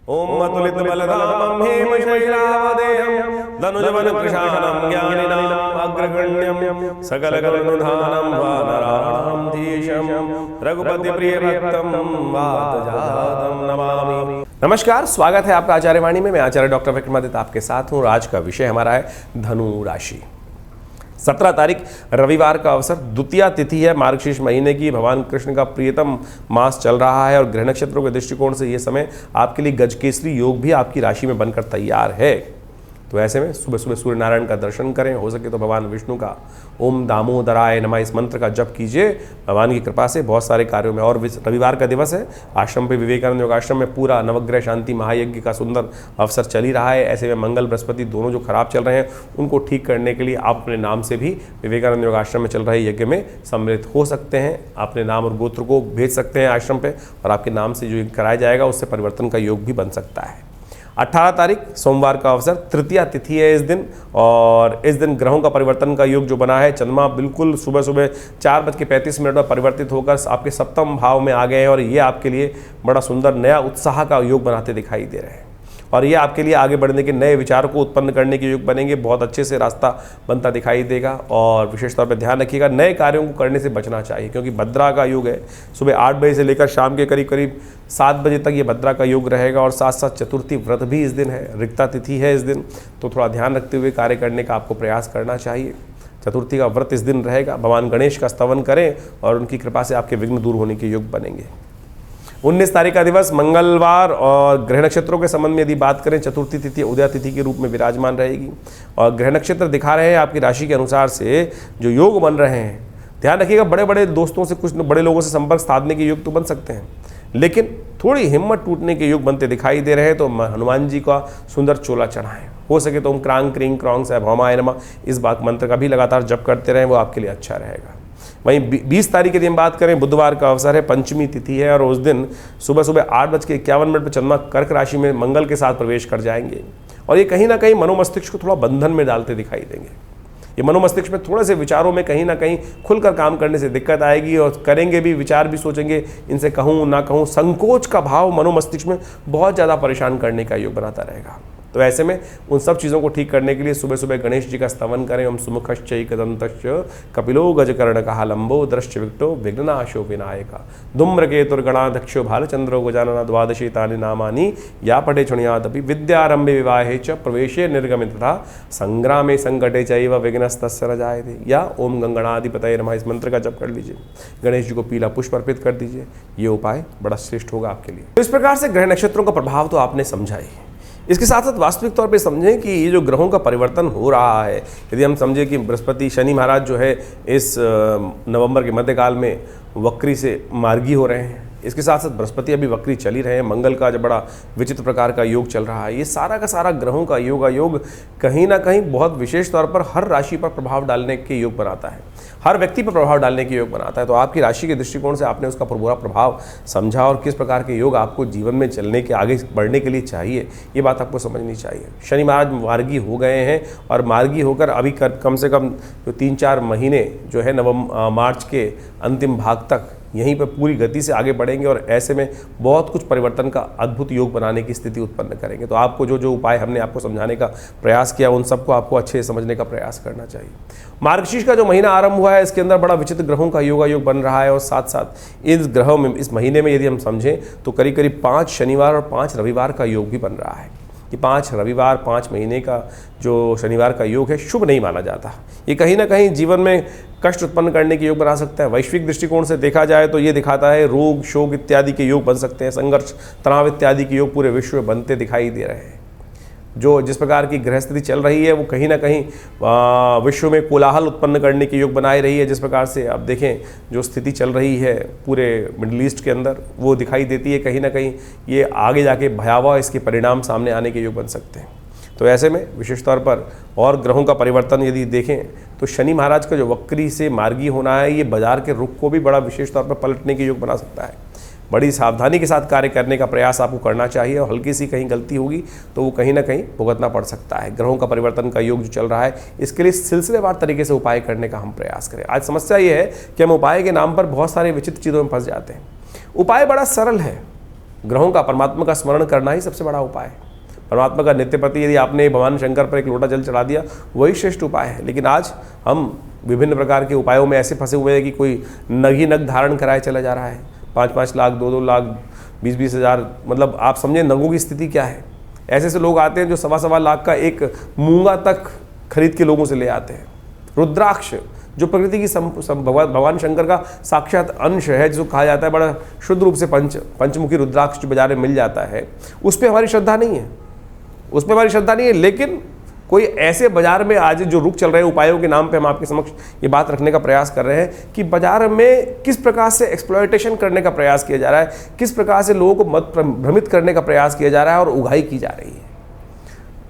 ओम अतुलित बलधामं हेमशैलावदेहं धनुजवन कृशानं ज्ञानिनाम् अग्रगण्यं सकलगुणनिधानं वानराणां धीशं रघुपति प्रिय भक्तं वातजातं नमामि। नमस्कार, स्वागत है आपका आचार्य वाणी में। मैं आचार्य डॉक्टर विक्रमादित्य आपके साथ हूँ। आज का विषय हमारा है धनु राशि। 17 तारीख रविवार का अवसर, द्वितीया तिथि है मार्गशीर्ष महीने की। भगवान कृष्ण का प्रियतम मास चल रहा है और ग्रह नक्षत्रों के दृष्टिकोण से ये समय आपके लिए गजकेसरी योग भी आपकी राशि में बनकर तैयार है। तो ऐसे में सुबह सुबह सूर्य नारायण का दर्शन करें, हो सके तो भगवान विष्णु का ओम दामोदराय नमः इस मंत्र का जप कीजिए। भगवान की कृपा से बहुत सारे कार्यों में, और रविवार का दिवस है, आश्रम पे विवेकानंद योग आश्रम में पूरा नवग्रह शांति महायज्ञ का सुंदर अवसर चल ही रहा है। ऐसे में मंगल बृहस्पति दोनों जो खराब चल रहे हैं उनको ठीक करने के लिए आप अपने नाम से भी विवेकानंद योग आश्रम में चल रहे यज्ञ में सम्मिलित हो सकते हैं। अपने नाम और गोत्र को भेज सकते हैं आश्रम पे और आपके नाम से जो यज्ञ कराया जाएगा उससे परिवर्तन का योग भी बन सकता है। 18 तारीख सोमवार का अवसर, तृतीया तिथि है इस दिन, और इस दिन ग्रहों का परिवर्तन का योग जो बना है, चंद्रमा बिल्कुल सुबह सुबह 4:35 में परिवर्तित होकर आपके सप्तम भाव में आ गए हैं और ये आपके लिए बड़ा सुंदर नया उत्साह का योग बनाते दिखाई दे रहे हैं और ये आपके लिए आगे बढ़ने के नए विचार को उत्पन्न करने के योग बनेंगे। बहुत अच्छे से रास्ता बनता दिखाई देगा और विशेष तौर पर ध्यान रखिएगा, नए कार्यों को करने से बचना चाहिए क्योंकि भद्रा का योग है। सुबह 8 बजे से लेकर शाम के करीब 7 बजे तक ये भद्रा का योग रहेगा और साथ साथ चतुर्थी व्रत भी इस दिन है, रिक्ता तिथि है इस दिन, तो थोड़ा ध्यान रखते हुए कार्य करने का आपको प्रयास करना चाहिए। चतुर्थी का व्रत इस दिन रहेगा। भगवान गणेश का स्तवन करें और उनकी कृपा से आपके विघ्न दूर होने के योग बनेंगे। 19 तारीख का दिवस मंगलवार, और ग्रह नक्षत्रों के संबंध में यदि बात करें, चतुर्थी तिथि उदया तिथि के रूप में विराजमान रहेगी और ग्रह नक्षत्र दिखा रहे हैं आपकी राशि के अनुसार से जो योग बन रहे हैं। ध्यान रखिएगा, बड़े बड़े दोस्तों से, कुछ बड़े लोगों से संपर्क साधने के योग तो बन सकते हैं, लेकिन थोड़ी हिम्मत टूटने के योग बनते दिखाई दे रहे हैं। तो हनुमान जी का सुंदर चोला चढ़ाएं, हो सके तो ओम क्रांग क्रीं क्रौंग साईं नमः इस बात मंत्र का भी लगातार जप करते रहें, वो आपके लिए अच्छा रहेगा। वहीं 20 तारीख की हम बात करें, बुधवार का अवसर है, पंचमी तिथि है और उस दिन सुबह सुबह 8:51 पर चंद्रमा कर्क राशि में मंगल के साथ प्रवेश कर जाएंगे और ये कहीं ना कहीं मनोमस्तिष्क को थोड़ा बंधन में डालते दिखाई देंगे। ये मनोमस्तिष्क में थोड़े से विचारों में कहीं ना कहीं खुलकर काम करने से दिक्कत आएगी और करेंगे भी, विचार भी सोचेंगे, इनसे कहूँ ना कहूँ, संकोच का भाव मनोमस्तिष्क में बहुत ज़्यादा परेशान करने का योग बनाता रहेगा। तो ऐसे में उन सब चीज़ों को ठीक करने के लिए सुबह सुबह गणेश जी का स्तवन करें। ओम सुमुखश्चैकदन्तश्च कपिलो गजकर्णकः लंबो दृश्य विकटो विघ्ननाशो विनायक धूम्रकेतुर्गणाध्यक्षो भालचंद्रो गजानन द्वादशी तानि नामानि या पठे शृणुयादपि विद्यारंभे विवाहे च प्रवेशे निर्गमे तथा संग्रामे संकटे चैव विघ्नस्तस्य न जायते। या ओम गंगणाधिपतये नमः इस मंत्र का जप कर लीजिए। गणेश जी को पीला पुष्प अर्पित कर दीजिए। ये उपाय बड़ा श्रेष्ठ होगा आपके लिए। तो इस प्रकार से ग्रह नक्षत्रों का प्रभाव तो आपने समझा ही। इसके साथ साथ वास्तविक तौर पे समझें कि ये जो ग्रहों का परिवर्तन हो रहा है, यदि हम समझें कि बृहस्पति शनि महाराज जो है इस नवंबर के मध्यकाल में वक्री से मार्गी हो रहे हैं, इसके साथ साथ बृहस्पति अभी वक्री चल ही रहे हैं, मंगल का जो बड़ा विचित्र प्रकार का योग चल रहा है, ये सारा का सारा ग्रहों का योग कहीं ना कहीं बहुत विशेष तौर पर हर राशि पर प्रभाव डालने के योग बनाता है, हर व्यक्ति पर प्रभाव डालने के योग बनाता है। तो आपकी राशि के दृष्टिकोण से आपने उसका पूरा प्रभाव समझा और किस प्रकार के योग आपको जीवन में चलने के, आगे बढ़ने के लिए चाहिए, ये बात आपको समझनी चाहिए। शनि महाराज मार्गी हो गए हैं और मार्गी होकर अभी कम से कम जो 3-4 महीने जो है मार्च के अंतिम भाग तक यहीं पर पूरी गति से आगे बढ़ेंगे और ऐसे में बहुत कुछ परिवर्तन का अद्भुत योग बनाने की स्थिति उत्पन्न करेंगे। तो आपको जो जो उपाय हमने आपको समझाने का प्रयास किया उन सबको आपको अच्छे से समझने का प्रयास करना चाहिए। मार्गशीर्ष का जो महीना आरंभ हुआ है, इसके अंदर बड़ा विचित्र ग्रहों का योग बन रहा है और साथ साथ इस ग्रहों में, इस महीने में यदि हम समझें तो करीब 5 शनिवार और 5 रविवार का योग भी बन रहा है। ये 5 रविवार 5 महीने का जो शनिवार का योग है शुभ नहीं माना जाता। ये कहीं ना कहीं जीवन में कष्ट उत्पन्न करने के योग बना सकता है। वैश्विक दृष्टिकोण से देखा जाए तो ये दिखाता है रोग शोक इत्यादि के योग बन सकते हैं, संघर्ष तनाव इत्यादि के योग पूरे विश्व में बनते दिखाई दे रहे हैं। जो जिस प्रकार की ग्रह स्थिति चल रही है वो कहीं ना कहीं विश्व में कोलाहल उत्पन्न करने की योग बनाई रही है। जिस प्रकार से आप देखें जो स्थिति चल रही है पूरे मिडिल ईस्ट के अंदर, वो दिखाई देती है कहीं ना कहीं ये आगे जाके भयावह इसके परिणाम सामने आने के योग बन सकते हैं। तो ऐसे में विशेष तौर पर और ग्रहों का परिवर्तन यदि देखें तो शनि महाराज का जो वक्री से मार्गी होना है, ये बाजार के रुख को भी बड़ा विशेष तौर पर पलटने के योग बना सकता है। बड़ी सावधानी के साथ कार्य करने का प्रयास आपको करना चाहिए और हल्की सी कहीं गलती होगी तो वो कहीं ना कहीं भुगतना पड़ सकता है। ग्रहों का परिवर्तन का योग जो चल रहा है, इसके लिए सिलसिलेवार तरीके से उपाय करने का हम प्रयास करें। आज समस्या ये है कि हम उपाय के नाम पर बहुत सारे विचित्र चीज़ों में फंस जाते हैं। उपाय बड़ा सरल है, ग्रहों का, परमात्मा का स्मरण करना ही सबसे बड़ा उपाय है। परमात्मा का नित्य प्रति यदि आपने भगवान शंकर पर एक लोटा जल चढ़ा दिया, वही श्रेष्ठ उपाय है। लेकिन आज हम विभिन्न प्रकार के उपायों में ऐसे फंसे हुए हैं कि कोई नग ही नग धारण कराए चला जा रहा है। 5-5 लाख, 2-2 लाख, 20-20 हज़ार, मतलब आप समझें नगों की स्थिति क्या है। ऐसे ऐसे लोग आते हैं जो 1.25 लाख का एक मूंगा तक खरीद के लोगों से ले आते हैं। रुद्राक्ष जो प्रकृति की भगवान शंकर का साक्षात अंश है, जिसको कहा जाता है बड़ा शुद्ध रूप से पंचमुखी रुद्राक्ष जो बाजार में मिल जाता है, उस पर हमारी श्रद्धा नहीं है, उस पर हमारी श्रद्धा नहीं है। लेकिन कोई ऐसे बाजार में आज जो रुख चल रहे हैं उपायों के नाम पे, हम आपके समक्ष ये बात रखने का प्रयास कर रहे हैं कि बाजार में किस प्रकार से एक्सप्लॉयटेशन करने का प्रयास किया जा रहा है, किस प्रकार से लोगों को मत भ्रमित करने का प्रयास किया जा रहा है और उगाही की जा रही है।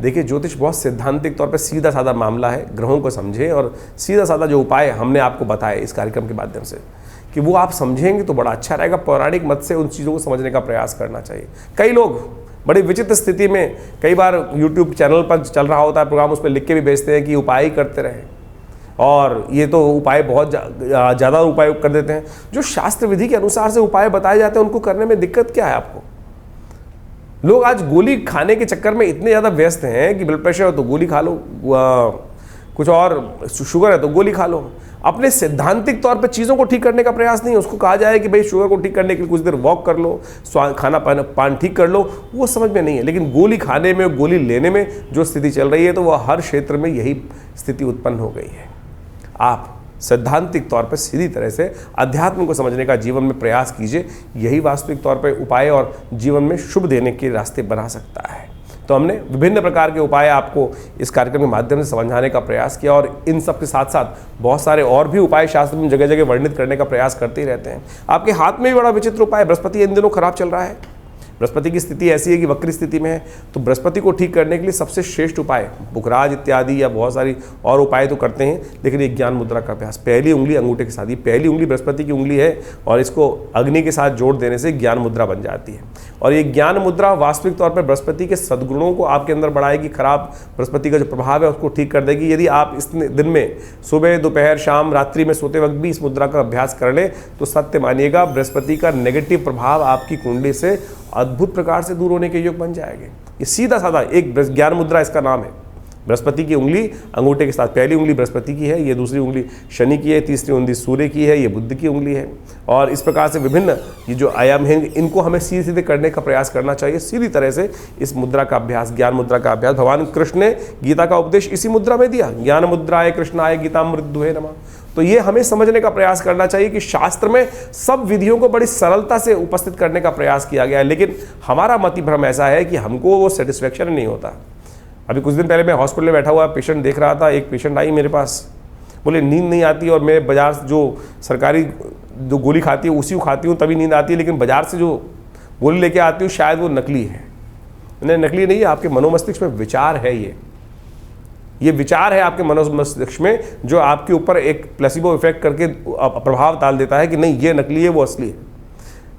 देखिए, ज्योतिष बहुत सैद्धांतिक तौर पर सीधा साधा मामला है। ग्रहों को समझें और सीधा साधा जो उपाय हमने आपको बताए इस कार्यक्रम के माध्यम से, कि वो आप समझेंगे तो बड़ा अच्छा रहेगा। पौराणिक मत से उन चीज़ों को समझने का प्रयास करना चाहिए। कई लोग बड़ी विचित्र स्थिति में, कई बार यूट्यूब चैनल पर चल रहा होता है प्रोग्राम, उस पर लिख के भी भेजते हैं कि उपाय ही करते रहें, और ये तो उपाय बहुत ज़्यादा उपाय कर देते हैं। जो शास्त्र विधि के अनुसार से उपाय बताए जाते हैं, उनको करने में दिक्कत क्या है आपको? लोग आज गोली खाने के चक्कर में इतने ज़्यादा व्यस्त हैं कि ब्लड प्रेशर हो तो गोली खा लो, कुछ और शुगर है तो गोली खा लो। अपने सैद्धांतिक तौर पर चीज़ों को ठीक करने का प्रयास नहीं है। उसको कहा जाए कि भाई शुगर को ठीक करने के लिए कुछ देर वॉक कर लो, खाना पान ठीक कर लो, वो समझ में नहीं है। लेकिन गोली खाने में, गोली लेने में जो स्थिति चल रही है, तो वह हर क्षेत्र में यही स्थिति उत्पन्न हो गई है। आप सैद्धांतिक तौर पर सीधी तरह से अध्यात्म को समझने का जीवन में प्रयास कीजिए। यही वास्तविक तौर पर उपाय और जीवन में शुभ देने के रास्ते बना सकता है। तो हमने विभिन्न प्रकार के उपाय आपको इस कार्यक्रम के माध्यम से समझाने का प्रयास किया, और इन सब के साथ साथ बहुत सारे और भी उपाय शास्त्र में जगह जगह वर्णित करने का प्रयास करते ही रहते हैं। आपके हाथ में भी बड़ा विचित्र उपाय, बृहस्पति इन दिनों खराब चल रहा है। बृहस्पति की स्थिति ऐसी है कि वक्री स्थिति में है, तो बृहस्पति को ठीक करने के लिए सबसे श्रेष्ठ उपाय बुखराज इत्यादि या बहुत सारी और उपाय तो करते हैं, लेकिन एक ज्ञान मुद्रा का अभ्यास, पहली उंगली अंगूठे के साथ, ये पहली उंगली बृहस्पति की उंगली है, और इसको अग्नि के साथ जोड़ देने से ज्ञान मुद्रा बन जाती है। और ये ज्ञान मुद्रा वास्तविक तौर पर बृहस्पति के सद्गुणों को आपके अंदर बढ़ाएगी, खराब बृहस्पति का जो प्रभाव है उसको ठीक कर देगी। यदि आप इस दिन में सुबह, दोपहर, शाम, रात्रि में सोते वक्त भी इस मुद्रा का अभ्यास कर लें, तो सत्य मानिएगा बृहस्पति का नेगेटिव प्रभाव आपकी कुंडली से अद्भुत प्रकार से दूर होने के योग बन जाएंगे। ये सीधा साधा एक ज्ञान मुद्रा इसका नाम है। बृहस्पति की उंगली अंगूठे के साथ, पहली उंगली बृहस्पति की है, ये दूसरी उंगली शनि की है, तीसरी उंगली सूर्य की है, ये बुध की उंगली है। और इस प्रकार से विभिन्न ये जो आयाम हैं, इनको हमें सीधे सीधे करने का प्रयास करना चाहिए। सीधी तरह से इस मुद्रा का अभ्यास, ज्ञान मुद्रा का अभ्यास, भगवान कृष्ण ने गीता का उपदेश इसी मुद्रा में दिया, ज्ञान मुद्राय कृष्णाय गीतामृतदुहे नमः। तो ये हमें समझने का प्रयास करना चाहिए कि शास्त्र में सब विधियों को बड़ी सरलता से उपस्थित करने का प्रयास किया गया है, लेकिन हमारा मति भ्रम ऐसा है कि हमको वो सेटिस्फेक्शन नहीं होता। अभी कुछ दिन पहले मैं हॉस्पिटल में बैठा हुआ पेशेंट देख रहा था। एक पेशेंट आई मेरे पास, बोले नींद नहीं आती, और मैं बाजार से जो सरकारी जो गोली खाती हूँ उसी को खाती हूँ तभी नींद आती है, लेकिन बाजार से जो गोली लेके आती हूँ शायद वो नकली है। नहीं, नकली नहीं है, आपके मनोमस्तिष्क में विचार है। ये विचार है आपके मनोमस्तिष्क में, जो आपके ऊपर एक प्लेसिबो इफेक्ट करके प्रभाव डाल देता है कि नहीं ये नकली है, वो असली है।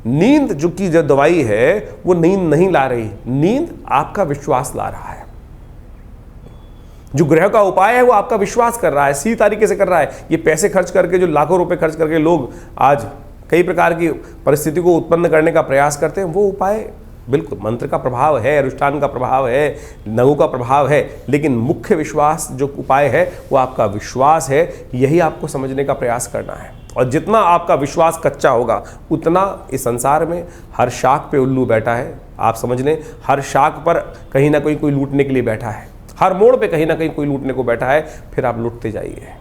नींद जो की जो दवाई है वो नींद नहीं ला रही, नींद आपका विश्वास ला रहा है। जो ग्रह का उपाय है वो आपका विश्वास कर रहा है, सीधी तरीके से कर रहा है। ये पैसे खर्च करके, जो लाखों रुपए खर्च करके लोग आज कई प्रकार की परिस्थिति को उत्पन्न करने का प्रयास करते हैं, वो उपाय बिल्कुल मंत्र का प्रभाव है, अनुष्ठान का प्रभाव है, नगु का प्रभाव है, लेकिन मुख्य विश्वास जो उपाय है वो आपका विश्वास है। यही आपको समझने का प्रयास करना है। और जितना आपका विश्वास कच्चा होगा, उतना इस संसार में हर शाख पे उल्लू बैठा है। आप समझ लें, हर शाख पर कहीं ना कहीं कोई लूटने के लिए बैठा है, हर मोड़ पे कहीं ना कहीं कोई लूटने को बैठा है, फिर आप लूटते जाइए।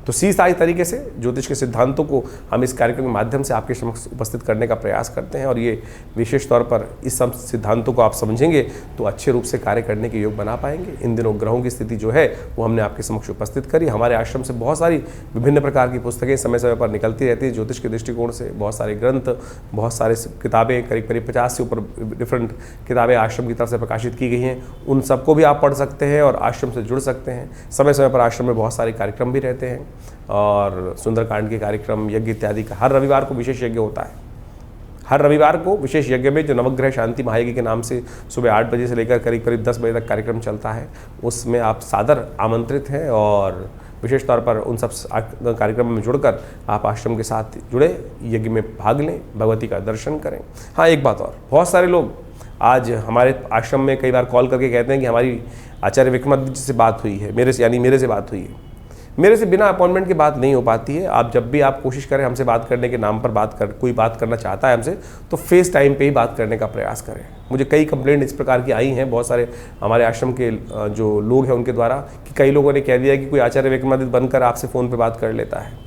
तो सीधी तरीके से ज्योतिष के सिद्धांतों को हम इस कार्यक्रम के माध्यम से आपके समक्ष उपस्थित करने का प्रयास करते हैं, और ये विशेष तौर पर इस सब सिद्धांतों को आप समझेंगे तो अच्छे रूप से कार्य करने के योग बना पाएंगे। इन दिनों ग्रहों की स्थिति जो है वो हमने आपके समक्ष उपस्थित करी। हमारे आश्रम से बहुत सारी विभिन्न प्रकार की पुस्तकें समय समय पर निकलती रहती है ज्योतिष के दृष्टिकोण से। बहुत सारे ग्रंथ, बहुत सारे किताबें, करीब 50 से ऊपर डिफरेंट किताबें आश्रम की तरफ से प्रकाशित की गई हैं। उन सबको भी आप पढ़ सकते हैं और आश्रम से जुड़ सकते हैं। समय समय पर आश्रम में बहुत सारे कार्यक्रम भी रहते हैं, और सुंदरकांड के कार्यक्रम, यज्ञ इत्यादि का हर रविवार को विशेष यज्ञ होता है। हर रविवार को विशेष यज्ञ में जो नवग्रह शांति महायज्ञ के नाम से सुबह 8 बजे से लेकर करीब 10 बजे तक कार्यक्रम चलता है, उसमें आप सादर आमंत्रित हैं। और विशेष तौर पर उन सब कार्यक्रमों में जुड़कर आप आश्रम के साथ जुड़े, यज्ञ में भाग लें, भगवती का दर्शन करें। हाँ, एक बात और, बहुत सारे लोग आज हमारे आश्रम में कई बार कॉल करके कहते हैं कि हमारी आचार्य विक्रमादित्य जी से बात हुई है, मेरे से बात हुई है। मेरे से बिना अपॉइंटमेंट की बात नहीं हो पाती है। आप जब भी आप कोशिश करें हमसे बात करने के नाम पर कोई बात करना चाहता है हमसे, तो फेस टाइम पे ही बात करने का प्रयास करें। मुझे कई कंप्लेंट इस प्रकार की आई हैं बहुत सारे हमारे आश्रम के जो लोग हैं उनके द्वारा, कि कई लोगों ने कह दिया कि कोई आचार्य विक्रमादित्य बनकर आपसे फ़ोन पर बात कर लेता है।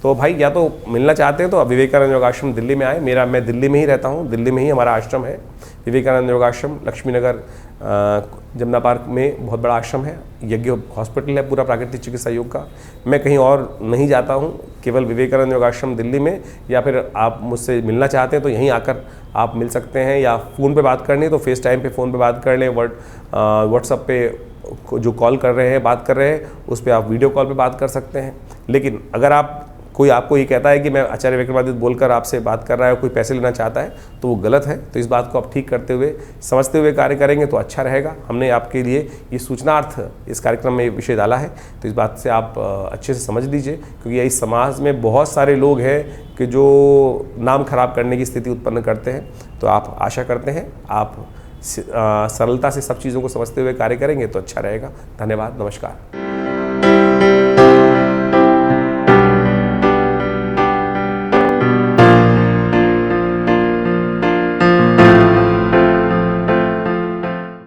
तो भाई, या तो मिलना चाहते हैं तो विवेकानंद योगाश्रम दिल्ली में आए। मैं दिल्ली में ही रहता हूँ, दिल्ली में ही हमारा आश्रम है। विवेकानंद योगाश्रम लक्ष्मी नगर जमुना पार्क में बहुत बड़ा आश्रम है। यज्ञ हॉस्पिटल है पूरा प्राकृतिक चिकित्सा योग का। मैं कहीं और नहीं जाता हूँ, केवल विवेकानंद योगाश्रम दिल्ली में। या फिर आप मुझसे मिलना चाहते हैं तो यहीं आकर आप मिल सकते हैं, या फ़ोन पे बात करनी है तो फेस टाइम पे फ़ोन पे बात कर लें। व्हाट्सएप पे जो कॉल कर रहे हैं, बात कर रहे हैं, उस पर आप वीडियो कॉल पे बात कर सकते हैं। लेकिन अगर कोई आपको ये कहता है कि मैं आचार्य विक्रमादित्य बोलकर आपसे बात कर रहा है, कोई पैसे लेना चाहता है, तो वो गलत है। तो इस बात को आप ठीक करते हुए, समझते हुए कार्य करेंगे तो अच्छा रहेगा। हमने आपके लिए ये सूचनार्थ इस कार्यक्रम में विषय डाला है, तो इस बात से आप अच्छे से समझ लीजिए, क्योंकि इस समाज में बहुत सारे लोग हैं कि जो नाम खराब करने की स्थिति उत्पन्न करते हैं। तो आप आशा करते हैं आप सरलता से सब चीज़ों को समझते हुए कार्य करेंगे तो अच्छा रहेगा। धन्यवाद, नमस्कार।